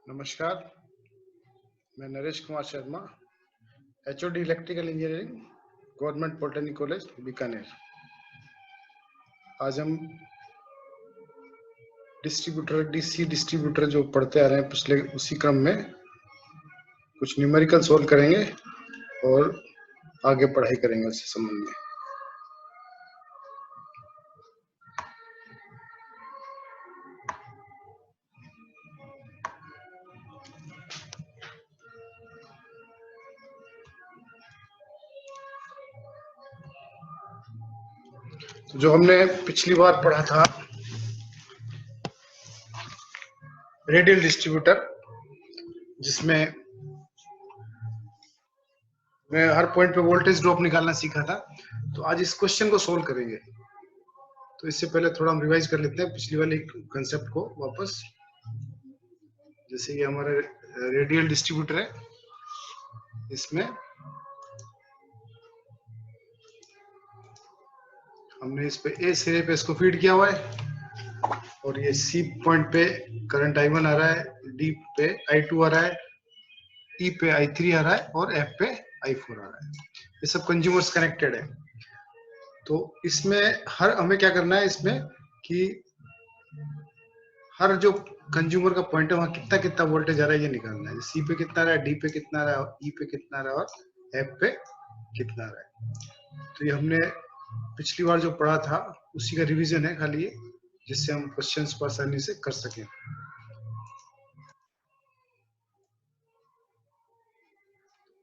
नमस्कार, मैं Naresh Kumar Sharma, HOD electrical engineering, government polytechnic college Bikaner. आज हम डीसी डिस्ट्रीब्यूटर जो पढ़ते आ रहे हैं पिछले उसी क्रम में कुछ न्यूमेरिकल सोल्व करेंगे और आगे पढ़ाई करेंगे उससे संबंध में। तो जो हमने पिछली बार पढ़ा था रेडियल डिस्ट्रीब्यूटर, जिसमें मैं हर पॉइंट पे वोल्टेज ड्रॉप निकालना सीखा था, तो आज इस क्वेश्चन को सोल्व करेंगे। तो इससे पहले थोड़ा हम रिवाइज कर लेते हैं पिछली वाली कंसेप्ट को वापस। जैसे ये हमारा रेडियल डिस्ट्रीब्यूटर है, इसमें हमने इस पे ए सिरे पे इसको फीड किया हुआ है और ये सी पॉइंट पे करंट I1 आ रहा है, डी पे I2 आ रहा है, ई पे I3 आ रहा है और एफ पे I4 आ रहा है। ये सब कंज्यूमर्स कनेक्टेड है। तो इसमें हमें क्या करना है इसमें कि हर जो कंज्यूमर का पॉइंट है वहां कितना कितना वोल्टेज आ रहा है ये निकालना है। सी पे कितना आ रहा है, डी पे कितना आ रहा है, ई पे कितना आ रहा है और एफ पे कितना आ रहा है। तो ये हमने पिछली बार जो पढ़ा था उसी का रिवीजन है खाली ये, जिससे हम क्वेश्चंस को आसानी से कर सकें।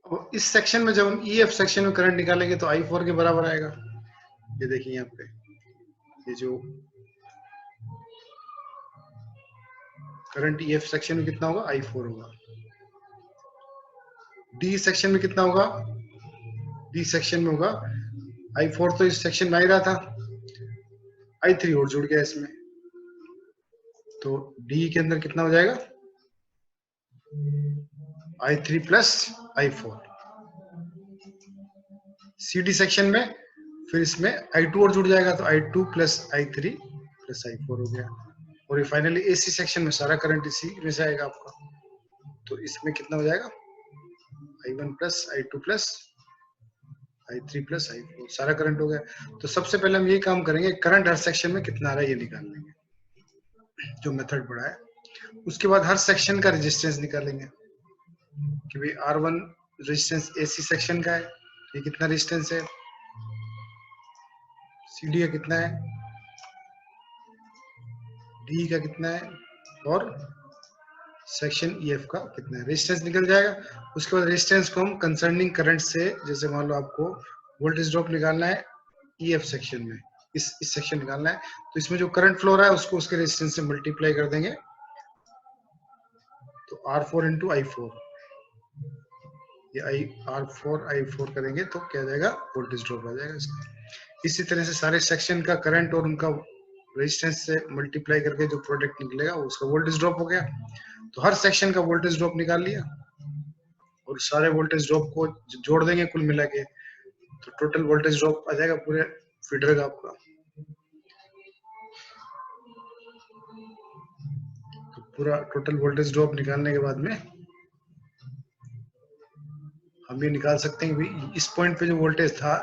और इस सेक्शन में जब हम ईएफ सेक्शन में करंट निकालेंगे तो I4 के बराबर आएगा। ये देखिए यहाँ पे ये जो करंट ईएफ सेक्शन में कितना होगा, I4 होगा। डी सेक्शन में कितना होगा, डी सेक्शन में होगा I4, तो इस सेक्शन में आ ही रहा था, I3 और जुड़ गया इसमें, तो डी के अंदर कितना हो जाएगा, I3 plus I4। C D section में फिर इसमें I2 और जुड़ जाएगा, तो I2 plus I3 plus I4 हो गया। और ये फाइनली एसी सेक्शन में सारा करंट इसी में से आएगा आपका, तो इसमें कितना हो जाएगा, I1 plus I2 plus I3 plus I4, सारा करंट हो गया। तो सबसे पहले हम यही काम करेंगे, करंट हर सेक्शन में कितना आ रहा है ये निकाल लेंगे, जो मेथड पढ़ा है। उसके बाद हर सेक्शन का रेजिस्टेंस निकालेंगे कि भाई R1 रेजिस्टेंस एसी सेक्शन का है, ये कितना रेजिस्टेंस है, CD का कितना है, D का कितना है और सेक्शन EF का कितना है, रेजिस्टेंस निकल जाएगा। उसके बाद रेजिस्टेंस को हम कंसर्निंग करंट से, जैसे मान लो आपको वोल्टेज ड्रॉप निकालना है EF सेक्शन में, इस सेक्शन निकालना है, तो इसमें जो करंट फ्लो रहा है उसको उसके रेजिस्टेंस से मल्टीप्लाई कर देंगे, तो R4 इंटू I4, ये R4 I4 करेंगे तो क्या आ जाएगा, वोल्टेज ड्रॉप आ जाएगा इसका। इसी तरह से सारे सेक्शन का करंट और उनका रेजिस्टेंस से मल्टीप्लाई करके जो प्रोडक्ट निकलेगा उसका वोल्टेज ड्रॉप हो गया। तो हर सेक्शन का वोल्टेज ड्रॉप निकाल लिया और सारे वोल्टेज ड्रॉप को जोड़ देंगे कुल मिला के, तो टोटल वोल्टेज ड्रॉप आ जाएगा पूरे फीडर का आपका। तो पूरा टोटल वोल्टेज ड्रॉप निकालने के बाद में हम ये निकाल सकते हैं कि इस पॉइंट पे जो वोल्टेज था,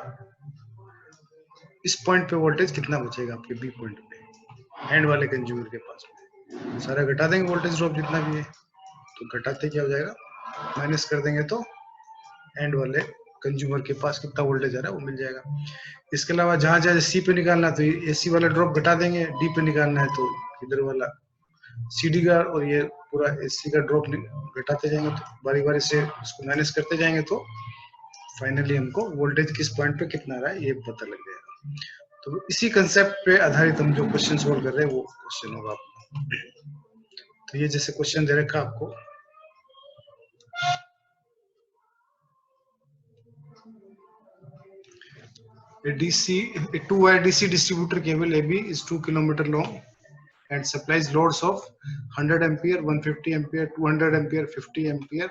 इस पॉइंट पे वोल्टेज कितना बचेगा आपके बी पॉइंट पे एंड वाले कंज्यूमर के पास में। सारा घटा देंगे वोल्टेज ड्रॉप जितना भी है, तो घटाते क्या हो जाएगा, माइनस कर देंगे तो एंड वाले कंज्यूमर के पास कितना वोल्टेज आ रहा है वो मिल जाएगा। इसके अलावा जहां जहां सी पे निकालना है तो एसी वाला ड्रॉप घटा देंगे, डी पे निकालना है तो इधर वाला सीडी का, और ये पूरा एसी का ड्रॉप घटाते जाएंगे, तो बारी बारी से उसको माइनस करते जाएंगे, तो फाइनली हमको वोल्टेज किस पॉइंट पे कितना आ रहा है ये पता लग जाएगा। तो इसी कंसेप्ट पे आधारित हम जो क्वेश्चन सोल्व कर रहे हैं वो क्वेश्चन होगा आपको। तो ये जैसे क्वेश्चन दे रखा आपको, a two-wire DC distributor cable AB is 2 kilometer long and supplies loads of 100 ampere, 150 ampere, 200 ampere, 50 ampere,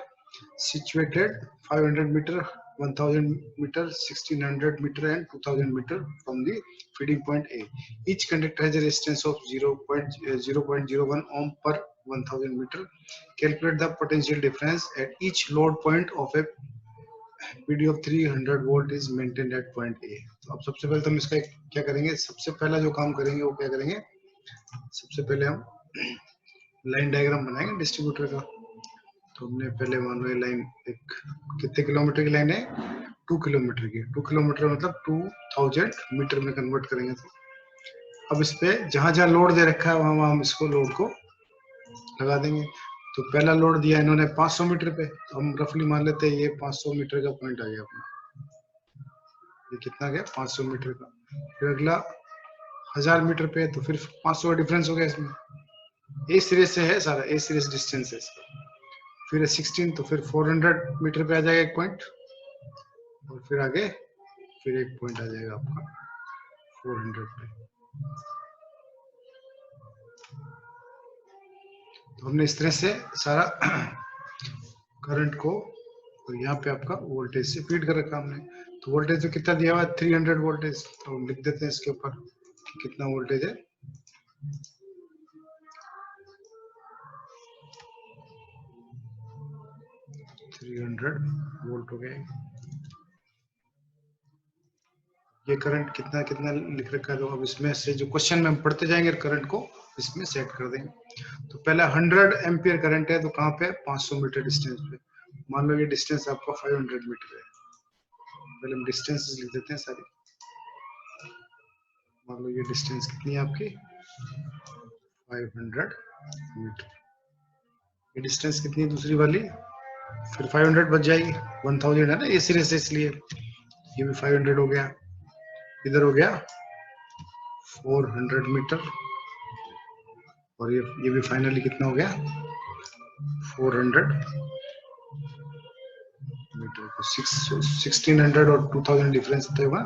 situated 500 meter, 1000 meter, 1600 meter and 2000 meter from the feeding point A. Each conductor has a resistance of 0.01 ohm per 1000 metre. Calculate the potential difference at each load point of a PD of 300 volt is maintained at point A. तो अब सबसे पहले तो हम इसका क्या करेंगे, सबसे पहला जो काम करेंगे वो क्या करेंगे, सबसे पहले हम लाइन डायग्राम बनाएंगे डिस्ट्रीब्यूटर का। तो हमने पहले मान लो ये लाइन एक कितने किलोमीटर की लाइन है, 2 किलोमीटर की। 2 किलोमीटर मतलब 2000 मीटर में कन्वर्ट करेंगे। तो अब इस पे जहां जहां लोड दे रखा है वहां हम इसको लोड को लगा देंगे। तो पहला लोड दिया इन्होंने 500 मीटर पे, तो हम रफली मान लेते हैं ये 500 मीटर का पॉइंट आ गया अपना। ये कितना गया, 500 मीटर का। फिर अगला 1000 मीटर पे, तो फिर 500 का डिफरेंस हो गया इसमें। ए सीरीज से है सारा, ए सीरीज डिस्टेंस है इसका। फिर 16, तो फिर 400 मीटर पे आ जाएगा एक पॉइंट, और फिर आगे फिर एक पॉइंट आ जाएगा आपका 400 पे। तो हमने इस तरह से सारा करंट को, और यहाँ पे आपका वोल्टेज से फीड कर रखा हमने। तो वोल्टेज तो कितना दिया हुआ है, 300 वोल्टेज। तो हम लिख देते हैं इसके ऊपर कि कितना वोल्टेज है। वोल्ट हो गया। ये करंट कितना कितना लिख रखा है। तो अब इसमें से जो क्वेश्चन में हम पढ़ते जाएंगे करंट को इसमें सेट कर देंगे। तो पहला 100 एम्पियर करंट है, तो कहाँ पे, 500 मीटर डिस्टेंस पे। मान लो ये डिस्टेंस आपका 500 मीटर है। पहले हम डिस्टेंस लिख देते हैं सारी। मान लो ये डिस्टेंस कितनी है आपकी, 500 मीटर। ये डिस्टेंस कितनी है दूसरी वाली, फिर 500 बच जाएगी, 1000 है ना ये सीरीज से, इसलिए ये भी 500 हो गया। इधर हो गया 400 मीटर, और ये भी फाइनली कितना हो गया, 400 मीटर। 1600 और 2000 डिफरेंस होगा।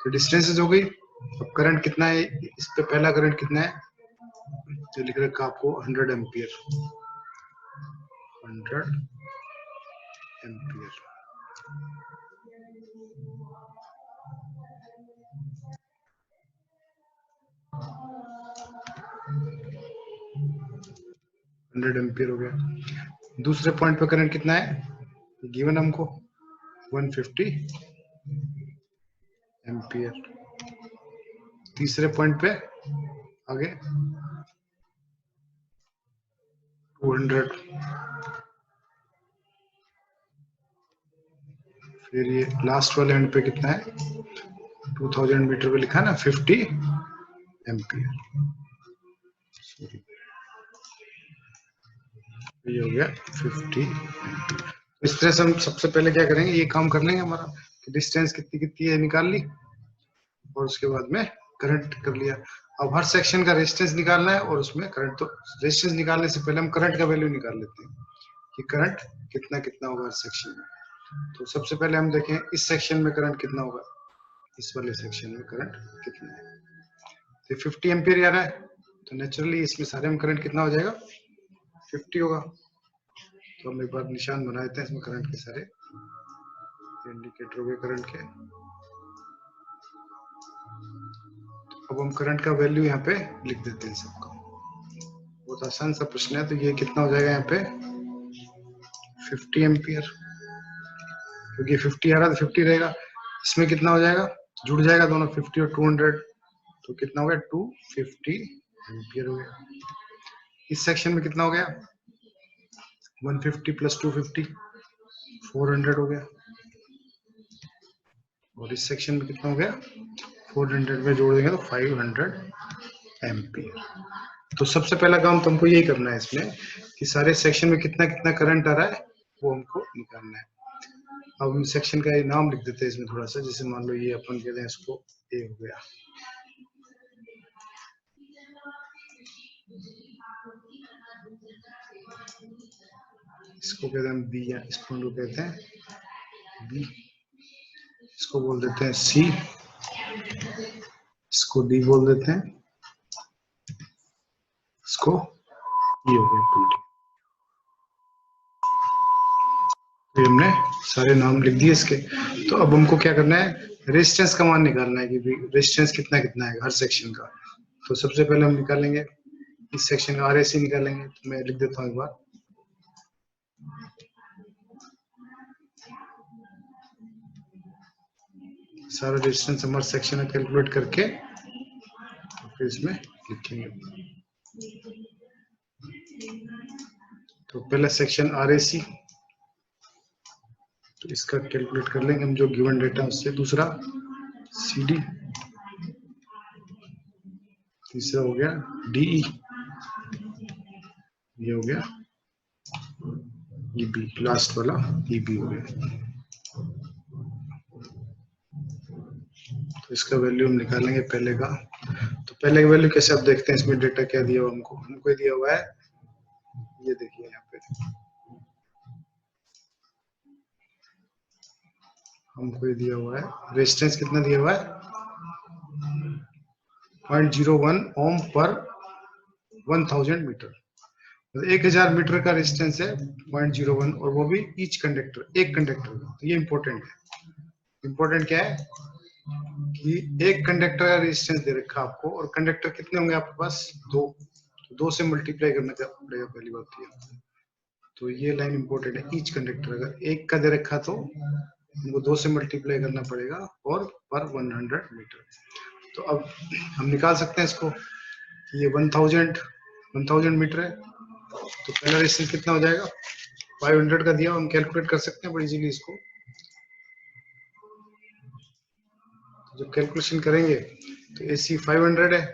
तो डिस्टेंसेस हो गई। अब करंट कितना है इस पे, पहला करंट कितना है, तो लिख रखा आपको 100 एम्पियर। 100 एम्पियर। हो गया। दूसरे पॉइंट पे करंट कितना है गिवन हमको, 150 एम्पियर। तीसरे पॉइंट पे आगे 200। फिर ये लास्ट वाले एंड पे कितना है, 2000 मीटर पे लिखा है ना 50 एम्पियर। ये हो गया 50 एम्पियर। इस तरह से हम सबसे पहले क्या करेंगे, ये काम कर लेंगे हमारा कि डिस्टेंस कितनी कितनी है निकाल ली, और उसके बाद में करंट कर लिया। अब हर सेक्शन का रेजिस्टेंस निकालना है, और उसमें करंट। तो रेजिस्टेंस निकालने से पहले हम करंट का वैल्यू निकाल लेते हैं कि करंट कितना कितना होगा हर सेक्शन में। तो सबसे पहले हम देखें इस सेक्शन में करंट कितना होगा, इस वाले सेक्शन में करंट कितना है। तो 50 एम्पियर आ रहा है, तो नेचुरली इसमें सारे में करंट कितना हो जाएगा, 50 होगा। तो हम एक बार निशान बना देते हैं इसमें करंट के सारे इंडिकेटर हो गए करंट के। अब हम करंट का वैल्यू यहाँ पे लिख देते हैं सबका। बहुत आसान सा प्रश्न है। तो ये कितना हो जाएगा यहाँ पे 50 एम्पियर, क्योंकि 50 आ रहा है तो 50 रहेगा। इसमें कितना हो जाएगा, जुड़ जाएगा दोनों 50 और 200, तो कितना हो गया 250 एम्पियर हो गया। इस सेक्शन में कितना हो गया 150 प्लस 250 400 हो गया। और इस सेक्शन में कितना हो गया 400 में जोड़ देंगे तो 500 एम्पियर। तो सबसे पहला काम तुमको यही करना है इसमें कि सारे सेक्शन में कितना कितना करंट आ रहा है वो हमको निकालना है। अब हम सेक्शन का नाम लिख देते हैं इसमें थोड़ा सा, जैसे मान लो ये अपन कहते हैं इसको ए हो गया। इसको कहते हैं बी, या इस पॉइंट को कहते हैं बी। इसको बोल देते हैं सी, इसको डी बोल देते हैं, इसको ई हो गया पॉइंट। तो हमने सारे नाम लिख दिए इसके। तो अब हमको क्या करना है, रेजिस्टेंस का मान निकालना है कि रेजिस्टेंस कितना कितना है हर सेक्शन का। तो सबसे पहले हम निकालेंगे इस सेक्शन का RAC निकालेंगे, तो मैं लिख देता हूँ एक बार। सारा रेजिस्टेंस हमारे सेक्शन में कैलकुलेट करके फिर इसमें लिखेंगे। तो पहला सेक्शन RAC, तो इसका कैलकुलेट कर लेंगे हम जो गिवन डेटा उससे। दूसरा CD, तीसरा हो गया DE, ये हो गया EB, लास्ट वाला EB हो गया। तो इसका वैल्यू हम निकालेंगे पहले का। तो पहले का वैल्यू कैसे आप देखते हैं, इसमें डेटा क्या दिया हुआ हमको दिया हुआ है, ये देखिए यहाँ पे हमको ये दिया हुआ है रेजिस्टेंस कितना दिया हुआ है 0.01 ओम पर 1000 मीटर। 1000 मीटर का रेजिस्टेंस है 0.01, और वो भी ईच कंडक्टर, एक कंडक्टर का। तो ये इंपॉर्टेंट है। इंपॉर्टेंट क्या है कि एक कंडक्टर का रेजिस्टेंस दे रखा आपको, और कंडक्टर कितने होंगे आपके पास, 2। तो 2 से मल्टीप्लाई करना पड़ेगा, पहली बात ये। तो ये लाइन इंपॉर्टेंट है, ईच कंडक्टर। अगर एक का दे रखा तो हमको 2 से मल्टीप्लाई करना पड़ेगा, और पर 100 मीटर। तो अब हम निकाल सकते हैं इसको, ये 1000 मीटर है। तो पहला रेजिस्टेंस कितना हो जाएगा, 500 का दिया, हम कैलकुलेट कर सकते हैं बड़ी इजीली इसको। जब कैलकुलेशन करेंगे तो AC 500 है,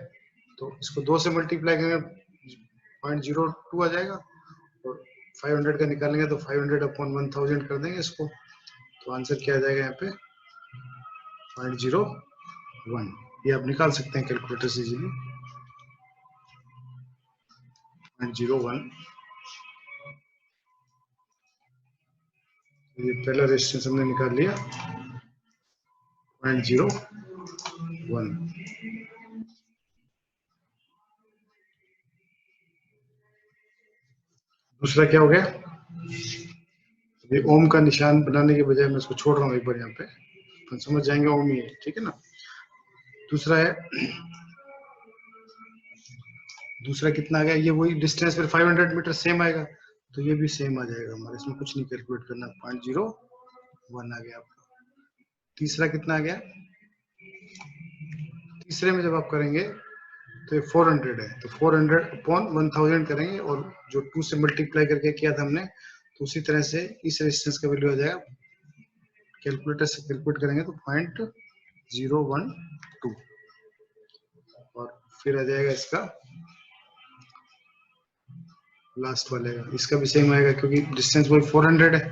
तो इसको 2 से मल्टीप्लाई करेंगे 0.02 आ जाएगा, और 500 का निकालेंगे तो 500 अपॉन 1000 कर देंगे इसको। तो आंसर क्या आ जाएगा यहाँ पे 0.01। ये आप निकाल सकते हैं कैलकुलेटर से इजीली, 0.01। ये पहला रेजिस्टेंस हमने निकाल लिया 0.01। दूसरा क्या हो गया, ये ओम का निशान बनाने के बजाय मैं इसको छोड़ रहा हूँ एक बार, यहाँ पे तो समझ जाएंगे ओम ही है, ठीक है ना। दूसरा है, दूसरा कितना आ गया, ये वही डिस्टेंस फिर 500 मीटर सेम आएगा, तो ये भी सेम आ जाएगा हमारे, इसमें कुछ नहीं कैलकुलेट करना, 0.01 आ गया आपका। तीसरा कितना आ गया, तीसरे में जब आप करेंगे तो ये 400 है, तो 400 अपॉन 1000 करेंगे, और जो 2 से मल्टीप्लाई करके किया था हमने, तो उसी तरह से इस रेजिस्टेंस का वैल्यू आ जाएगा, कैलकुलेटर से कैलकुलेट करेंगे तो 0.012, और फिर आ जाएगा इसका लास्ट वाले का, इसका भी सेम आएगा क्योंकि डिस्टेंस वही 400 है,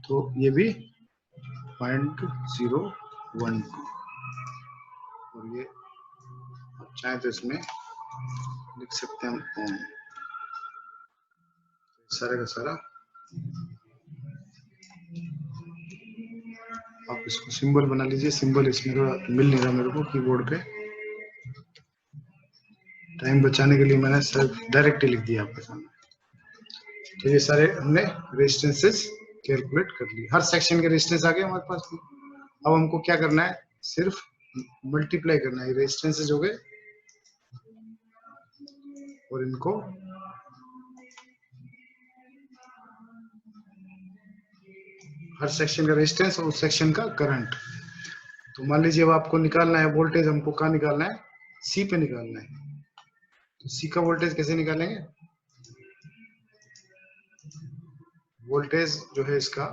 तो ये भी 0.012, और ये आप चाहें तो इसमें लिख सकते हैं हम ओम, सारे का सारा आप इसको सिंबल बना लीजिए। सिंबल इसमें थोड़ा मिल नहीं रहा मेरे को कीबोर्ड पे, टाइम बचाने के लिए मैंने सिर्फ डायरेक्ट ही लिख दिया आपके सामने। तो ये सारे हमने रेजिस्टेंसेस कैलकुलेट कर लिए, हर सेक्शन के रेजिस्टेंस आ गए हमारे पास। अब हमको क्या करना है, सिर्फ मल्टीप्लाई करना है, रेजिस्टेंसेस हो गए, और इनको हर सेक्शन का रेजिस्टेंस और उस सेक्शन का करंट। तो मान लीजिए अब आपको निकालना है वोल्टेज, हमको कहाँ निकालना है, सी पे निकालना है। तो सी का वोल्टेज कैसे निकालेंगे, वोल्टेज जो है इसका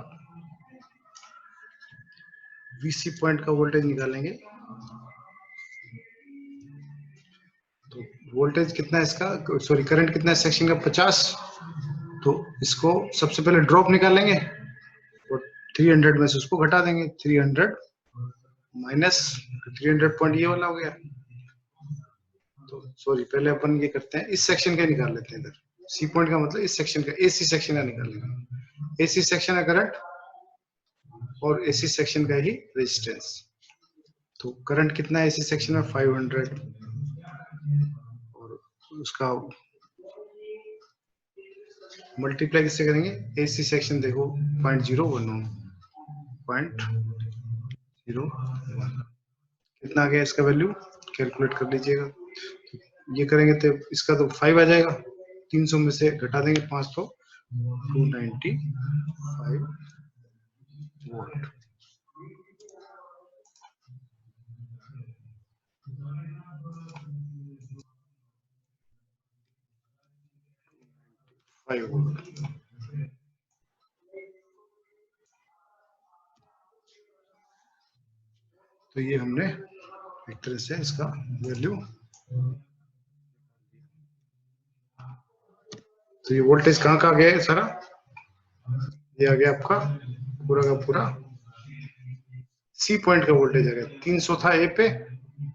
VC पॉइंट का वोल्टेज निकालेंगे। तो वोल्टेज कितना है इसका, सॉरी करंट कितना है सेक्शन का 50, तो इसको सबसे पहले ड्रॉप निकालेंगे, और 300 में से उसको घटा देंगे, 300 माइनस 300 पॉइंट ये वाला हो गया। तो सॉरी पहले अपन ये करते हैं, इस सेक्शन का निकाल लेते हैं, इधर सी पॉइंट का मतलब इस सेक्शन का, AC सेक्शन का निकालेंगे, AC सेक्शन का करंट और AC सेक्शन का ही रेजिस्टेंस। तो करंट कितना है AC सेक्शन में 500, और उसका मल्टीप्लाई किससे करेंगे, AC सेक्शन देखो 0.011, 0.01 कितना आ गया इसका वैल्यू, कैलकुलेट कर लीजिएगा। ये करेंगे तो इसका तो 5 आ जाएगा, 300 में से घटा देंगे 5 तो 295 वोल्ट। तो ये हमने एक तरह से इसका वैल्यू, तो ये वोल्टेज कहाँ का गया है सारा, ये आ गया आपका पूरा का पूरा सी पॉइंट का वोल्टेज आ गया। 300 था ए पे,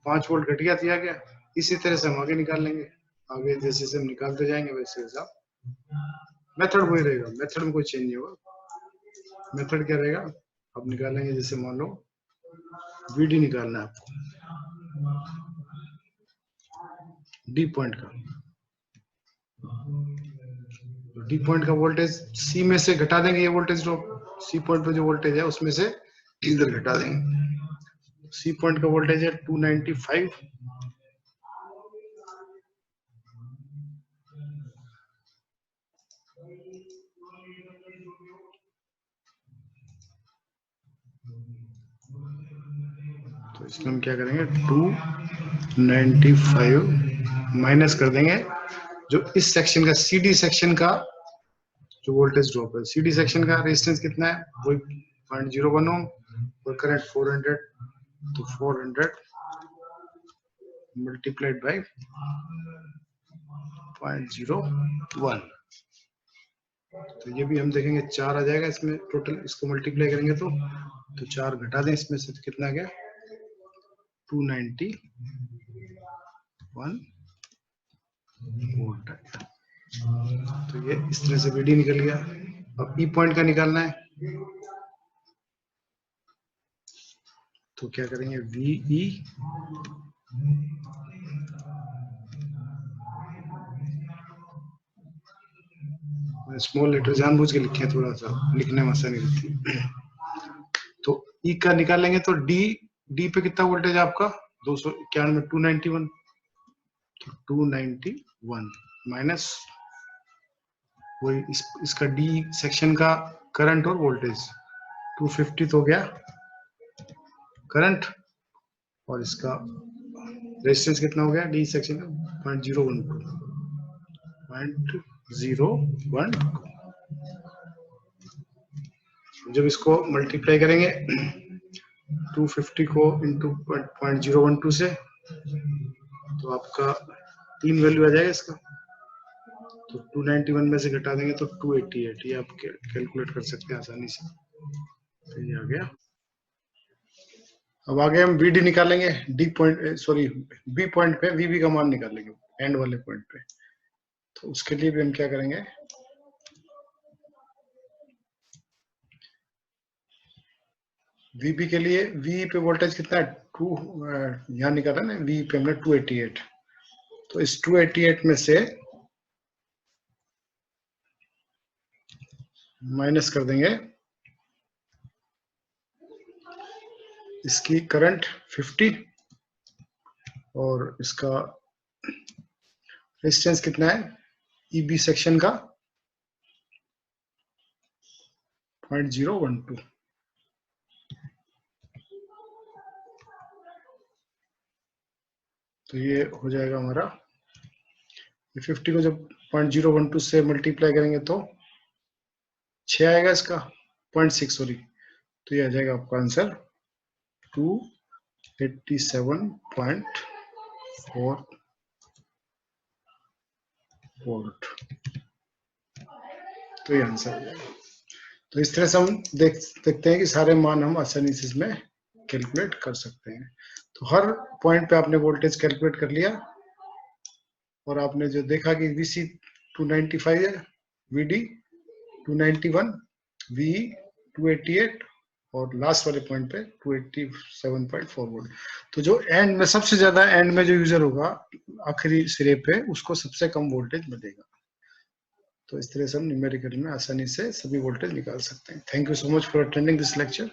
5 वोल्ट घट गया, दिया गया। इसी तरह से हम आगे निकाल लेंगे, आगे जैसे जैसे हम निकालते जाएंगे वैसे वैसा मेथड वही रहेगा, मेथड में कोई चेंज नहीं होगा। मेथड क्या रहेगा, अब निकालेंगे जैसे मान लो वीडी निकालना है आपको डी पॉइंट का, डी पॉइंट का वोल्टेज सी में से घटा देंगे, ये वोल्टेज ड्रॉप सी पॉइंट पे जो वोल्टेज है उसमें से इधर घटा देंगे। सी पॉइंट का वोल्टेज है 295, तो इसमें हम क्या करेंगे 295 माइनस कर देंगे जो इस सेक्शन का सीडी सेक्शन का जो वोल्टेज ड्रॉप है। सीडी सेक्शन का रेजिस्टेंस कितना है, वही 0.01 ओम और करंट 400, तो 400 मल्टीप्लाइड बाय 0.01, तो ये भी हम देखेंगे 4 आ जाएगा इसमें टोटल, इसको मल्टीप्लाई करेंगे तो 4 घटा दें इसमें से तो कितना आ गया 291 वोल्ट आ गया। तो ये इस तरह से वीडी निकल गया। अब ई पॉइंट का निकालना है, तो क्या करेंगे वीई स्मॉल लेटर जानबूझ के लिखे, थोड़ा सा लिखने में आसानी रहती है। तो ई का निकालेंगे तो डी पे कितना वोल्टेज है आपका 291, 291, तो 291 माइनस वही इसका डी सेक्शन का करंट और वोल्टेज 250 तो हो गया करंट, और इसका रेजिस्टेंस कितना हो गया डी सेक्शन का 0.012। जब इसको मल्टीप्लाई करेंगे 250 को इंटू 0.012 से, तो आपका 3 वैल्यू आ जाएगा इसका, तो 291 में से घटा देंगे तो 288, ये आप कैलकुलेट कर सकते हैं आसानी से, तो ये आ गया। अब आगे हम वीडी निकालेंगे, D point sorry B point पे वीबी का मान निकालेंगे एंड वाले पॉइंट पे। तो उसके लिए भी हम क्या करेंगे, वीबी के लिए वी पे वोल्टेज कितना है 2, यहाँ निकाला ना वी पे हमने 288, तो इस 288 में से माइनस कर देंगे इसकी करंट 50 और इसका रेजिस्टेंस कितना है ईबी सेक्शन का 0.012, तो ये हो जाएगा हमारा 50 को जब 0.012 से मल्टीप्लाई करेंगे तो 6 आएगा इसका 0.6 सॉरी, तो ये आ जाएगा आपका आंसर 287.4 वोल्ट, तो ये आंसर हो जाएगा। तो इस तरह से हम देखते हैं कि सारे मान हम आसानी से इसमें कैलकुलेट कर सकते हैं। तो हर पॉइंट पे आपने वोल्टेज कैलकुलेट कर लिया और आपने जो देखा कि VC 295 है, VD 291, VE 288 और लास्ट वाले पॉइंट पे 287.4 वोल्ट। तो जो एंड में सबसे ज्यादा एंड में जो यूजर होगा आखिरी सिरे पे, उसको सबसे कम वोल्टेज मिलेगा। तो इस तरह से हम न्यूमेरिकल में आसानी से सभी वोल्टेज निकाल सकते हैं। Thank you so much for attending this lecture.